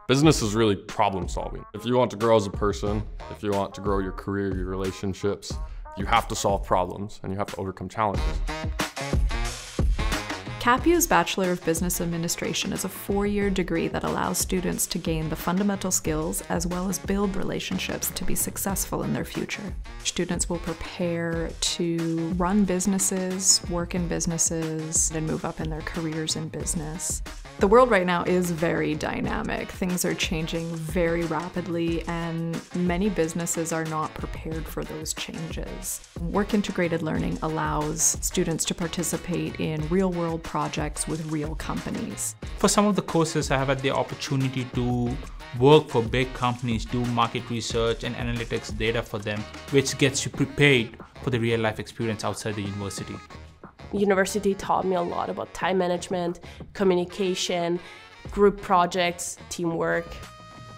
Business is really problem solving. If you want to grow as a person, if you want to grow your career, your relationships, you have to solve problems and you have to overcome challenges. CapU's Bachelor of Business Administration is a 4-year degree that allows students to gain the fundamental skills as well as build relationships to be successful in their future. Students will prepare to run businesses, work in businesses, and move up in their careers in business. The world right now is very dynamic. Things are changing very rapidly, and many businesses are not prepared for those changes. Work-integrated learning allows students to participate in real-world projects with real companies. For some of the courses, I have had the opportunity to work for big companies, do market research and analytics data for them, which gets you prepared for the real-life experience outside the university. University taught me a lot about time management, communication, group projects, teamwork.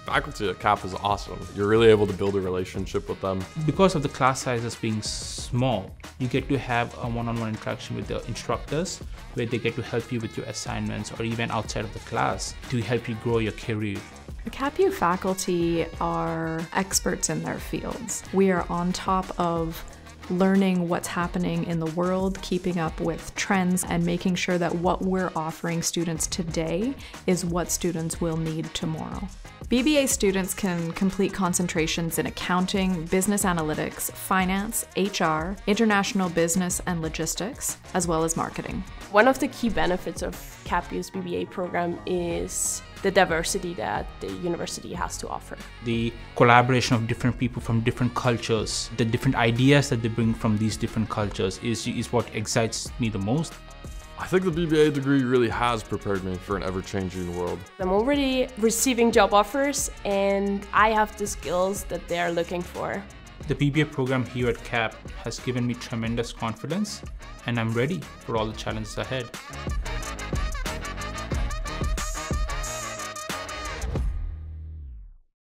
Faculty at Cap is awesome. You're really able to build a relationship with them. Because of the class sizes being small, you get to have a one-on-one interaction with the instructors where they get to help you with your assignments or even outside of the class to help you grow your career. The CapU faculty are experts in their fields. We are on top of learning what's happening in the world, keeping up with trends, and making sure that what we're offering students today is what students will need tomorrow. BBA students can complete concentrations in accounting, business analytics, finance, HR, international business and logistics, as well as marketing. One of the key benefits of CapU's BBA program is the diversity that the university has to offer. The collaboration of different people from different cultures, the different ideas that they bring from these different cultures is what excites me the most. I think the BBA degree really has prepared me for an ever-changing world. I'm already receiving job offers and I have the skills that they are looking for. The BBA program here at CAP has given me tremendous confidence, and I'm ready for all the challenges ahead.